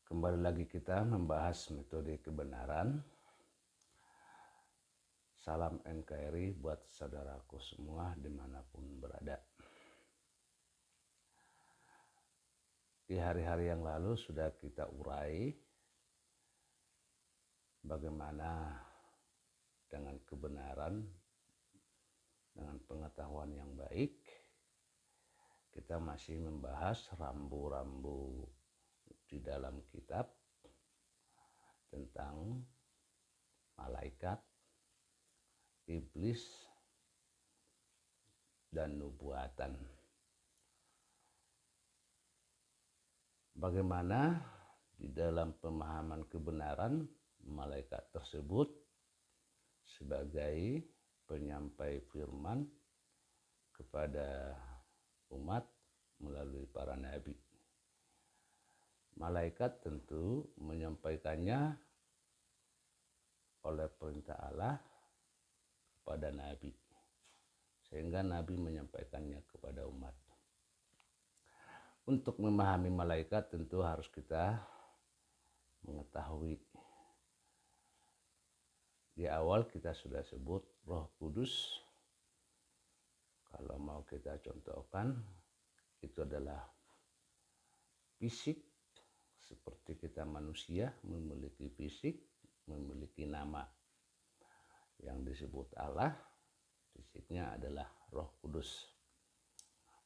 Kembali lagi kita membahas metode kebenaran. Salam NKRI buat saudaraku semua dimanapun berada. Di hari-hari yang lalu sudah kita urai bagaimana dengan kebenaran, dengan pengetahuan yang baik, kita masih membahas rambu-rambu di dalam kitab tentang malaikat, iblis, dan nubuatan. Bagaimana di dalam pemahaman kebenaran malaikat tersebut sebagai penyampai firman kepada umat melalui para nabi. Malaikat tentu menyampaikannya oleh perintah Allah kepada nabi, sehingga nabi menyampaikannya kepada umat. Untuk memahami malaikat tentu harus kita mengetahui. Di awal kita sudah sebut Roh Kudus. Kalau mau kita contohkan, itu adalah fisik, seperti kita manusia memiliki fisik, memiliki nama. Yang disebut Allah, fisiknya adalah Roh Kudus.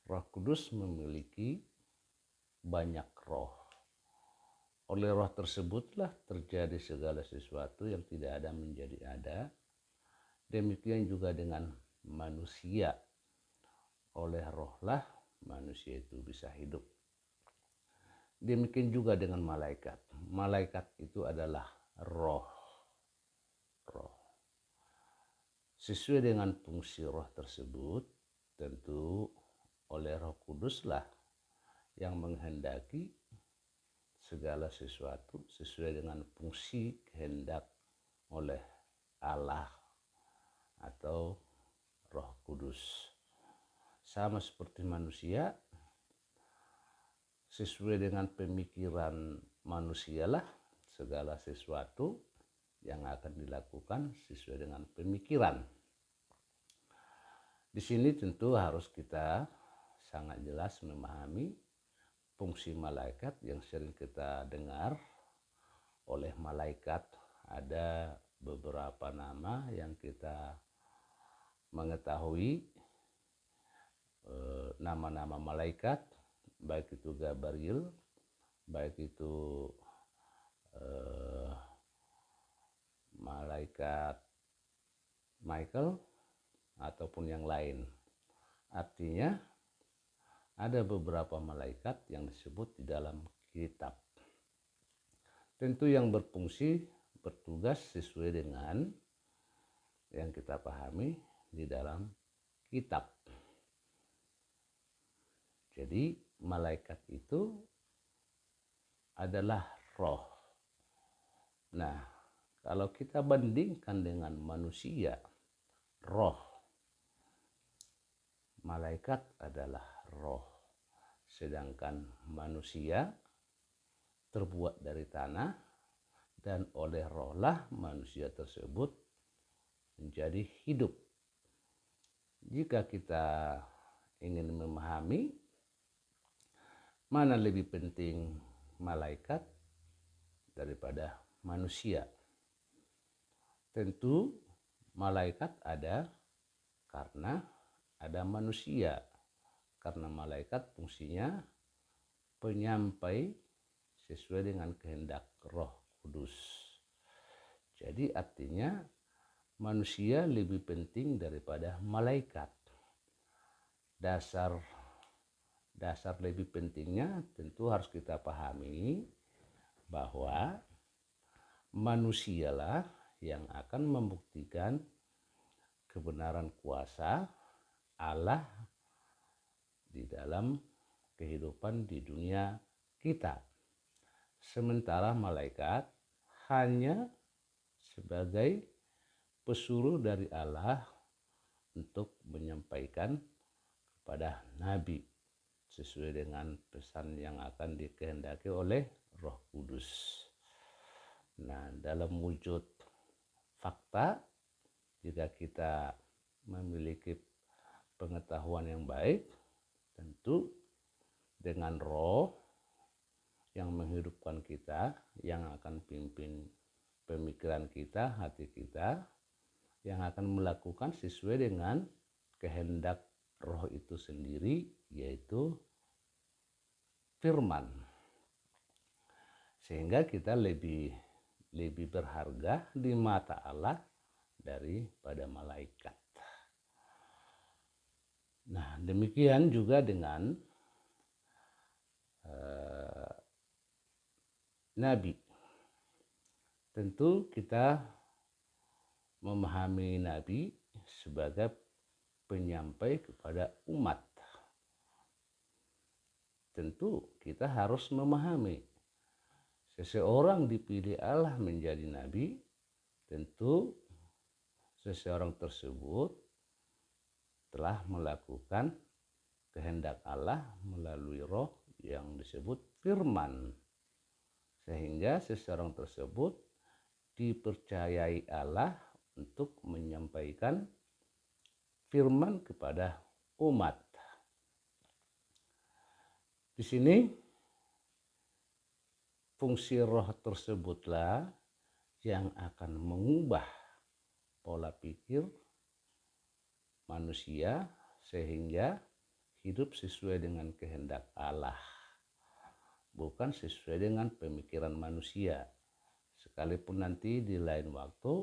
Roh Kudus memiliki banyak roh. Oleh roh tersebutlah terjadi segala sesuatu yang tidak ada menjadi ada. Demikian juga dengan manusia. Oleh rohlah manusia itu bisa hidup. Demikian juga dengan malaikat. Malaikat itu adalah roh. Sesuai dengan fungsi roh tersebut, tentu oleh Roh Kuduslah yang menghendaki segala sesuatu sesuai dengan fungsi kehendak oleh Allah atau Roh Kudus. Sama seperti manusia, sesuai dengan pemikiran manusialah segala sesuatu yang akan dilakukan sesuai dengan pemikiran. Di sini tentu harus kita sangat jelas memahami fungsi malaikat yang sering kita dengar. Oleh malaikat ada beberapa nama yang kita mengetahui, nama-nama malaikat, baik itu Gabriel, baik itu malaikat Michael ataupun yang lain. Artinya ada beberapa malaikat yang disebut di dalam kitab. Tentu yang berfungsi bertugas sesuai dengan yang kita pahami di dalam kitab. Jadi malaikat itu adalah roh. Nah, kalau kita bandingkan dengan manusia, roh, malaikat adalah roh. Sedangkan manusia terbuat dari tanah dan oleh rohlah manusia tersebut menjadi hidup. Jika kita ingin memahami mana lebih penting malaikat daripada manusia, tentu malaikat ada karena ada manusia. Karena malaikat fungsinya penyampai sesuai dengan kehendak Roh Kudus. Jadi artinya manusia lebih penting daripada malaikat. Dasar lebih pentingnya tentu harus kita pahami bahwa manusialah yang akan membuktikan kebenaran kuasa Allah di dalam kehidupan di dunia kita. Sementara malaikat hanya sebagai pesuruh dari Allah untuk menyampaikan kepada nabi sesuai dengan pesan yang akan dikehendaki oleh Roh Kudus. Nah, dalam wujud fakta, jika kita memiliki pengetahuan yang baik, tentu dengan roh yang menghidupkan kita, yang akan pimpin pemikiran kita, hati kita, yang akan melakukan sesuai dengan kehendak roh itu sendiri, yaitu firman. Sehingga kita lebih berharga di mata Allah daripada malaikat. Nah, demikian juga dengan Nabi. Tentu kita memahami Nabi sebagai penyampai kepada umat. Tentu kita harus memahami seseorang dipilih Allah menjadi Nabi, tentu seseorang tersebut telah melakukan kehendak Allah melalui roh yang disebut firman. Sehingga seseorang tersebut dipercayai Allah untuk menyampaikan firman kepada umat. Di sini fungsi roh tersebutlah yang akan mengubah pola pikir manusia sehingga hidup sesuai dengan kehendak Allah, bukan sesuai dengan pemikiran manusia. Sekalipun nanti di lain waktu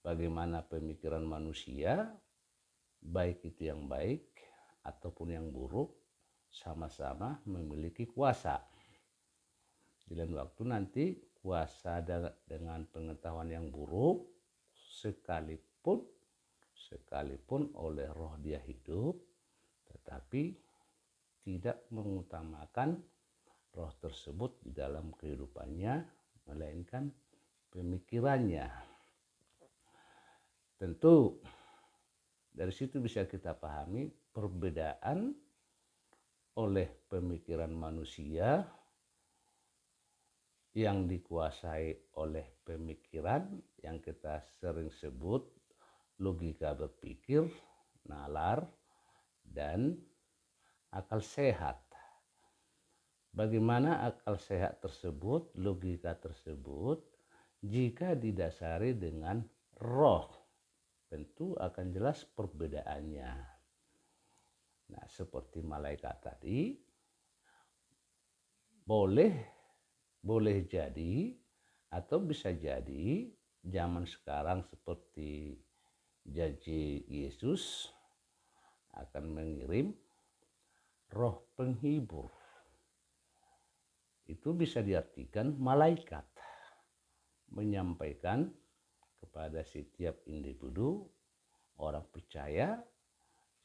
bagaimana pemikiran manusia, baik itu yang baik ataupun yang buruk, sama-sama memiliki kuasa. Di lain waktu nanti kuasa dengan pengetahuan yang buruk, sekalipun oleh roh dia hidup, tetapi tidak mengutamakan roh tersebut di dalam kehidupannya, melainkan pemikirannya. Tentu dari situ bisa kita pahami perbedaan oleh pemikiran manusia yang dikuasai oleh pemikiran yang kita sering sebut logika berpikir, nalar, dan akal sehat. Bagaimana akal sehat tersebut, logika tersebut, jika didasari dengan roh, tentu akan jelas perbedaannya. Nah, seperti malaikat tadi, boleh jadi atau bisa jadi zaman sekarang seperti janji Yesus akan mengirim roh penghibur. Itu bisa diartikan malaikat menyampaikan kepada setiap individu orang percaya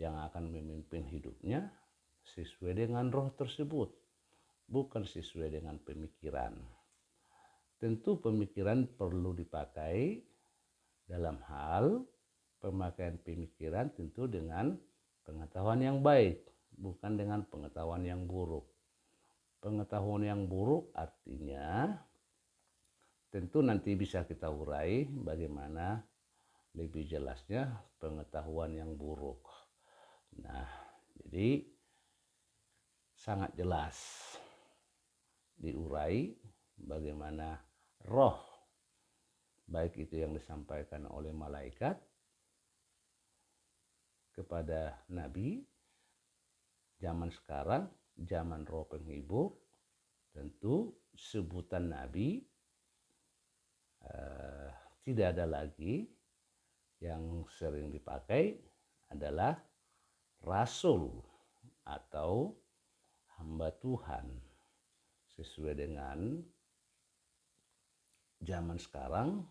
yang akan memimpin hidupnya sesuai dengan roh tersebut, bukan sesuai dengan pemikiran. Tentu pemikiran perlu dipakai dalam hal pemakaian pemikiran tentu dengan pengetahuan yang baik, bukan dengan pengetahuan yang buruk. Pengetahuan yang buruk artinya tentu nanti bisa kita urai bagaimana lebih jelasnya pengetahuan yang buruk. Nah, jadi sangat jelas diurai bagaimana roh, baik itu yang disampaikan oleh malaikat kepada Nabi zaman sekarang, zaman roh penghibur, tentu sebutan Nabi tidak ada lagi. Yang sering dipakai adalah rasul atau hamba Tuhan. Sesuai dengan zaman sekarang,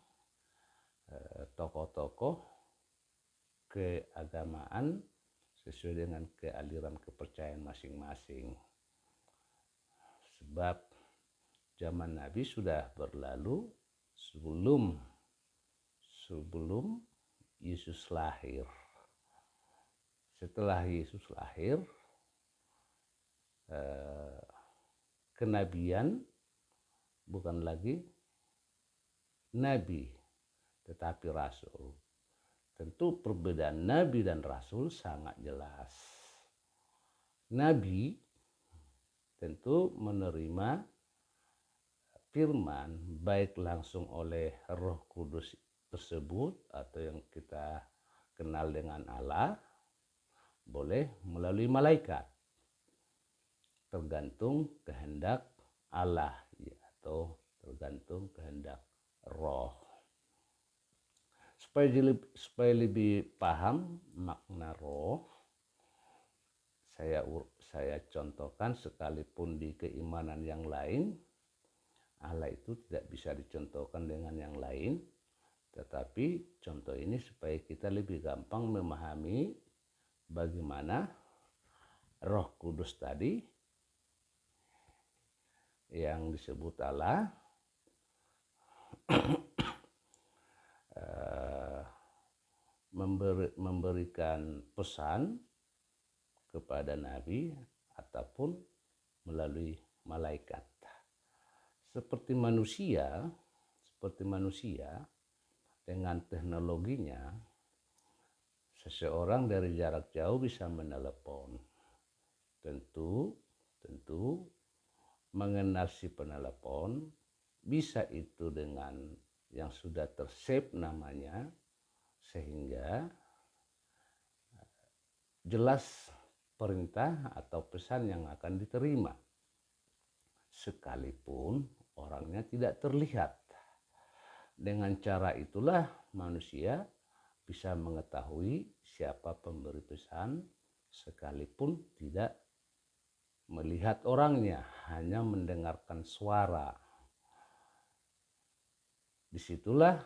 tokoh-tokoh keagamaan sesuai dengan kealiran kepercayaan masing-masing. Sebab zaman Nabi sudah berlalu sebelum Yesus lahir. Setelah Yesus lahir, kenabian bukan lagi nabi tetapi rasul. Tentu perbedaan nabi dan rasul sangat jelas. Nabi tentu menerima firman baik langsung oleh Roh Kudus tersebut atau yang kita kenal dengan Allah, boleh melalui malaikat, tergantung kehendak Allah atau tergantung kehendak Roh. Supaya lebih paham makna roh, saya contohkan, sekalipun di keimanan yang lain Allah itu tidak bisa dicontohkan dengan yang lain, tetapi contoh ini supaya kita lebih gampang memahami bagaimana Roh Kudus tadi yang disebut Allah memberikan pesan kepada Nabi ataupun melalui malaikat. Seperti manusia dengan teknologinya, seseorang dari jarak jauh bisa menelepon. Tentu mengenal si penelepon, bisa itu dengan yang sudah tersave namanya, sehingga jelas perintah atau pesan yang akan diterima sekalipun orangnya tidak terlihat. Dengan cara itulah manusia bisa mengetahui siapa pemberi pesan sekalipun tidak melihat orangnya, hanya mendengarkan suara. Disitulah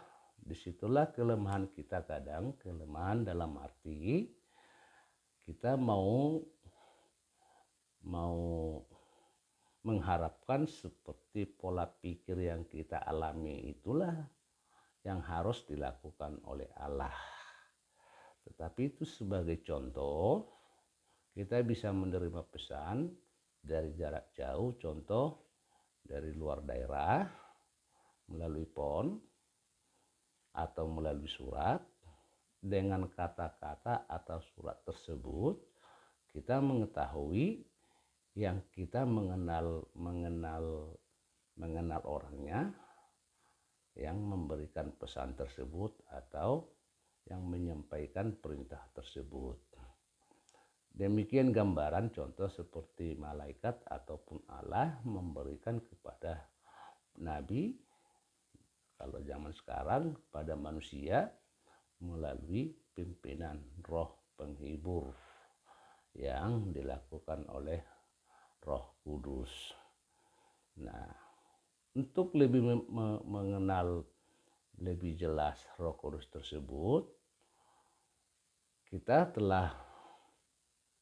kelemahan kita kadang, kelemahan dalam arti kita mau mengharapkan seperti pola pikir yang kita alami itulah yang harus dilakukan oleh Allah. Tetapi itu sebagai contoh, kita bisa menerima pesan dari jarak jauh, contoh dari luar daerah, melalui pon atau melalui surat. Dengan kata-kata atau surat tersebut kita mengetahui yang kita mengenal orangnya yang memberikan pesan tersebut atau yang menyampaikan perintah tersebut. Demikian gambaran contoh seperti malaikat ataupun Allah memberikan kepada Nabi, kalau zaman sekarang pada manusia melalui pimpinan Roh Penghibur yang dilakukan oleh Roh Kudus. Nah, untuk lebih mengenal lebih jelas Roh Kudus tersebut, kita telah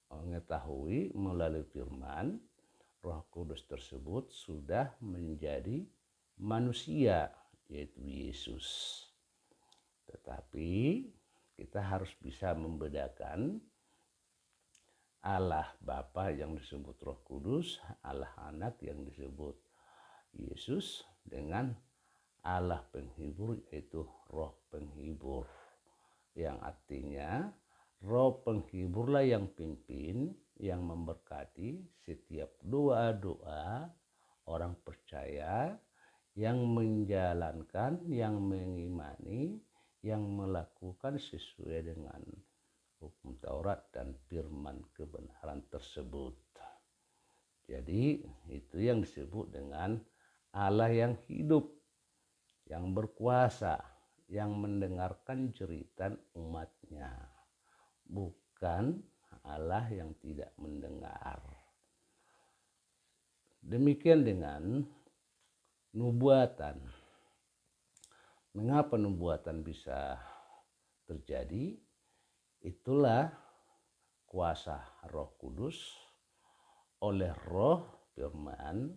mengetahui melalui firman Roh Kudus tersebut sudah menjadi manusia, yaitu Yesus. Tetapi kita harus bisa membedakan Allah Bapa yang disebut Roh Kudus, Allah Anak yang disebut Yesus, dengan Allah Penghibur yaitu Roh Penghibur, yang artinya Roh Penghiburlah yang pimpin, yang memberkati setiap doa-doa orang percaya yang menjalankan, yang mengimani, yang melakukan sesuai dengan hukum Taurat dan firman kebenaran tersebut. Jadi itu yang disebut dengan Allah yang hidup, yang berkuasa, yang mendengarkan jeritan umatnya, bukan Allah yang tidak mendengar. Demikian dengan nubuatan. Mengapa nubuatan bisa terjadi? Itulah kuasa Roh Kudus oleh Roh Firman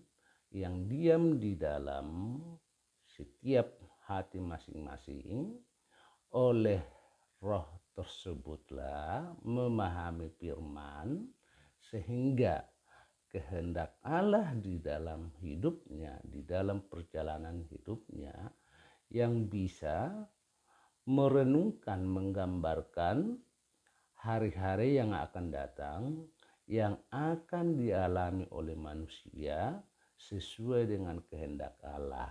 yang diam di dalam setiap hati masing-masing. Oleh Roh tersebutlah memahami firman sehingga kehendak Allah di dalam hidupnya, di dalam perjalanan hidupnya, yang bisa merenungkan, menggambarkan hari-hari yang akan datang, yang akan dialami oleh manusia sesuai dengan kehendak Allah.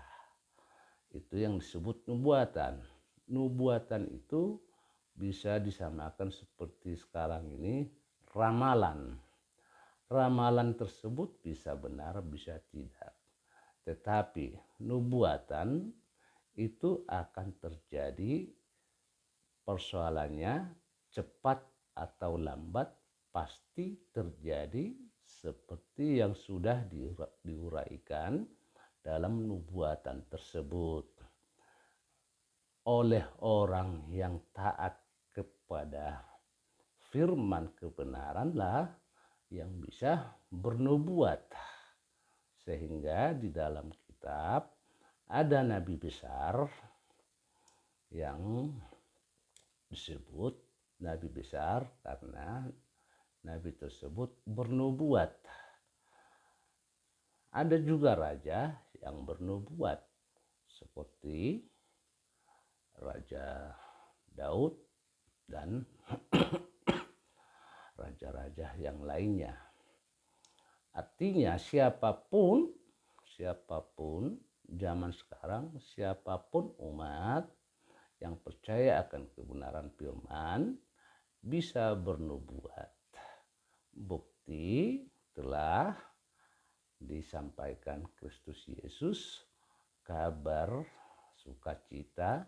Itu yang disebut nubuatan. Nubuatan itu bisa disamakan seperti sekarang ini ramalan. Ramalan tersebut bisa benar, bisa tidak. Tetapi nubuatan itu akan terjadi, persoalannya cepat atau lambat pasti terjadi seperti yang sudah diuraikan dalam nubuatan tersebut. Oleh orang yang taat kepada firman kebenaranlah yang bisa bernubuat. Sehingga di dalam kitab ada nabi besar yang disebut nabi besar karena nabi tersebut bernubuat. Ada juga raja yang bernubuat seperti Raja Daud dan raja-raja yang lainnya. Artinya siapapun zaman sekarang, siapapun umat yang percaya akan kebenaran firman bisa bernubuat. Bukti telah disampaikan Kristus Yesus, kabar sukacita,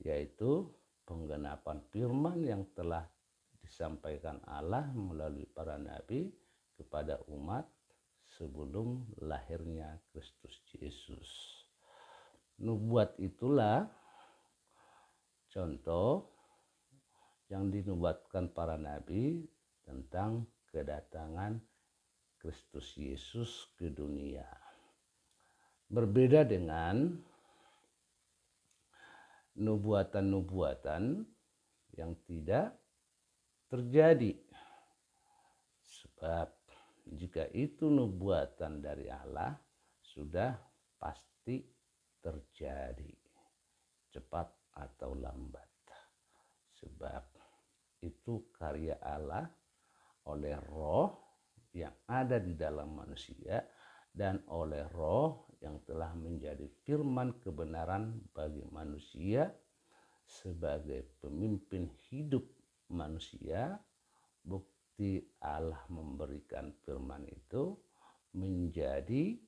yaitu penggenapan firman yang telah disampaikan Allah melalui para nabi kepada umat sebelum lahirnya Kristus Yesus. Nubuat itulah contoh yang dinubuatkan para nabi tentang kedatangan Kristus Yesus ke dunia. Berbeda dengan nubuatan-nubuatan yang tidak terjadi. Sebab jika itu nubuatan dari Allah, sudah pasti terjadi, cepat atau lambat. Sebab itu karya Allah oleh roh yang ada di dalam manusia dan oleh roh yang telah menjadi firman kebenaran bagi manusia sebagai pemimpin hidup manusia. Bukti Allah memberikan firman itu menjadi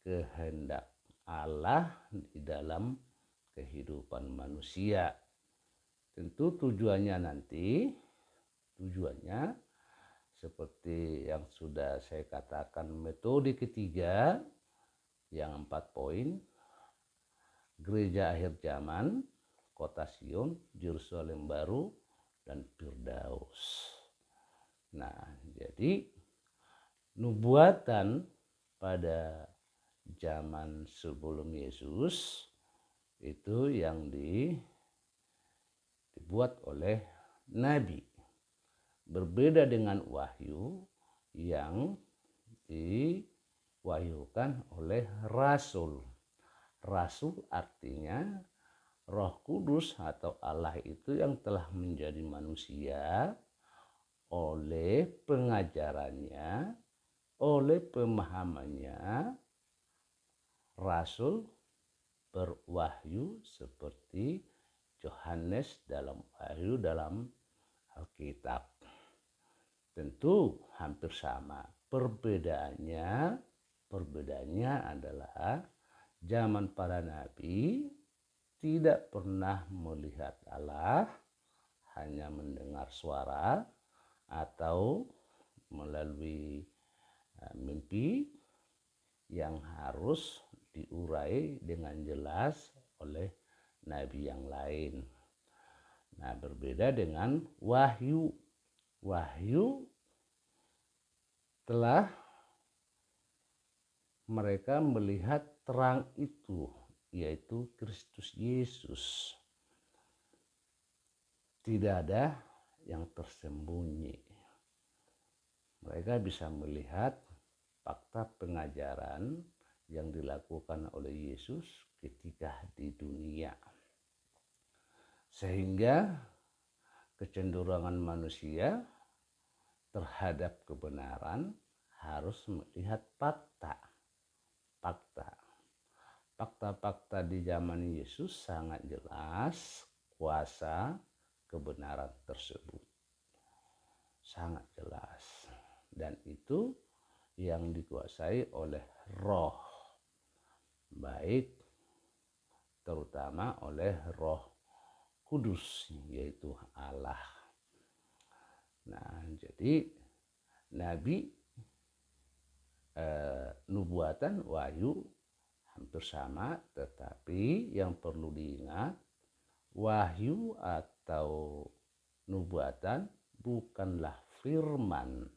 kehendak Allah di dalam kehidupan manusia. Tentu tujuannya seperti yang sudah saya katakan, metode ketiga yang 4 poin, gereja akhir zaman, kota Sion, Yerusalem baru, dan Firdaus. Nah, jadi nubuatan pada zaman sebelum Yesus itu yang dibuat oleh nabi. Berbeda dengan wahyu yang diwahyukan oleh rasul. Rasul artinya Roh Kudus atau Allah itu yang telah menjadi manusia oleh pengajarannya, oleh pemahamannya. Rasul berwahyu seperti Yohanes dalam wahyu dalam Alkitab. Tentu hampir sama. Perbedaannya adalah zaman para nabi tidak pernah melihat Allah, hanya mendengar suara atau melalui mimpi yang harus diurai dengan jelas oleh nabi yang lain. Nah, berbeda dengan wahyu. Wahyu telah mereka melihat terang itu, yaitu Kristus Yesus. Tidak ada yang tersembunyi. Mereka bisa melihat fakta pengajaran yang dilakukan oleh Yesus ketika di dunia. Sehingga kecenderungan manusia terhadap kebenaran harus melihat fakta. Fakta-fakta di zaman Yesus sangat jelas kuasa kebenaran tersebut. Sangat jelas. Dan itu yang dikuasai oleh Roh. Baik terutama oleh Roh Kudus, yaitu Allah. Nah, jadi Nabi, nubuatan, wahyu hampir sama, tetapi yang perlu diingat, wahyu atau nubuatan bukanlah firman.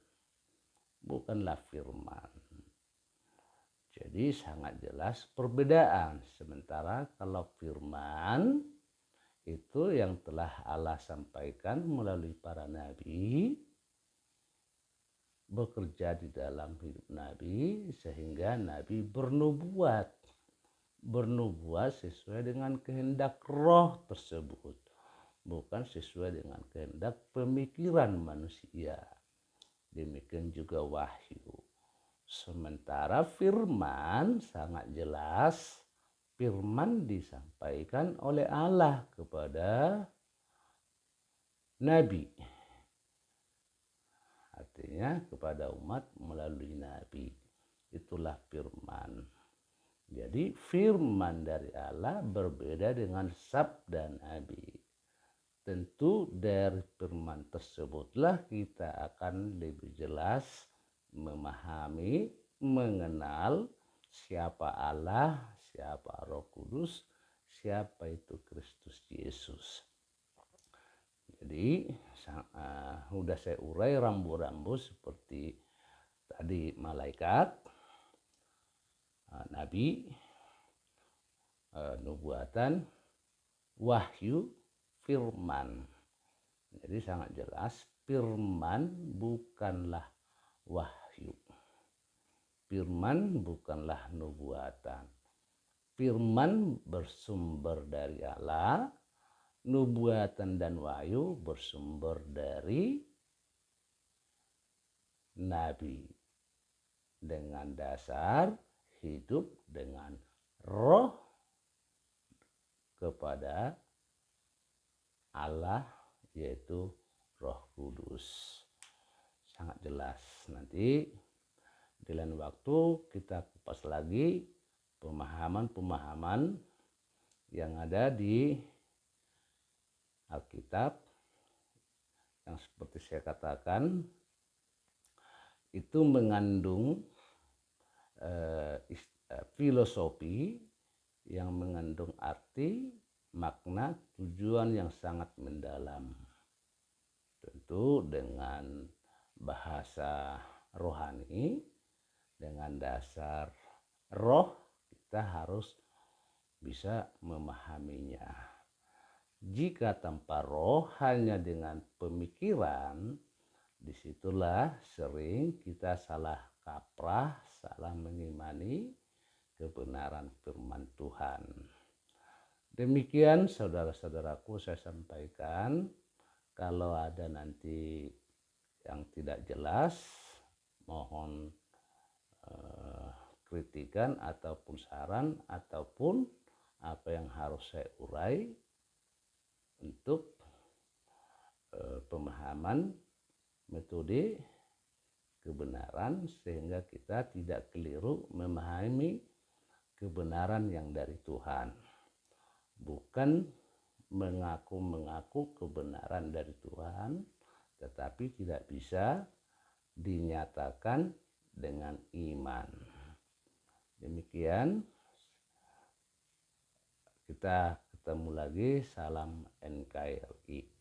Jadi sangat jelas perbedaan. Sementara kalau firman itu yang telah Allah sampaikan melalui para nabi, bekerja di dalam hidup Nabi sehingga Nabi bernubuat sesuai dengan kehendak Roh tersebut, bukan sesuai dengan kehendak pemikiran manusia. Demikian juga wahyu. Sementara firman sangat jelas, firman disampaikan oleh Allah kepada Nabi. Artinya kepada umat melalui Nabi. Itulah firman. Jadi firman dari Allah berbeda dengan sabda Nabi. Tentu dari firman tersebutlah kita akan lebih jelas memahami, mengenal siapa Allah, siapa Roh Kudus, siapa itu Kristus Yesus. Jadi sudah saya urai rambu-rambu seperti tadi malaikat, nabi, nubuatan, wahyu, firman. Jadi sangat jelas firman bukanlah wahyu. Firman bukanlah nubuatan. Firman bersumber dari Allah. Nubuatan dan wahyu bersumber dari Nabi dengan dasar hidup dengan Roh kepada Allah, yaitu Roh Kudus. Sangat jelas. Nanti di lain waktu kita kupas lagi pemahaman-pemahaman yang ada di Alkitab yang seperti saya katakan itu mengandung filosofi yang mengandung arti, makna, tujuan yang sangat mendalam. Tentu dengan bahasa rohani, dengan dasar roh kita harus bisa memahaminya. Jika tanpa roh hanya dengan pemikiran, disitulah sering kita salah kaprah, salah mengimani kebenaran firman Tuhan. Demikian saudara-saudaraku saya sampaikan. Kalau ada nanti yang tidak jelas, mohon kritikan ataupun saran ataupun apa yang harus saya urai untuk pemahaman metode kebenaran sehingga kita tidak keliru memahami kebenaran yang dari Tuhan. Bukan mengaku-mengaku kebenaran dari Tuhan, tetapi tidak bisa dinyatakan dengan iman. Demikian, kita ketemu lagi. Salam NKRI.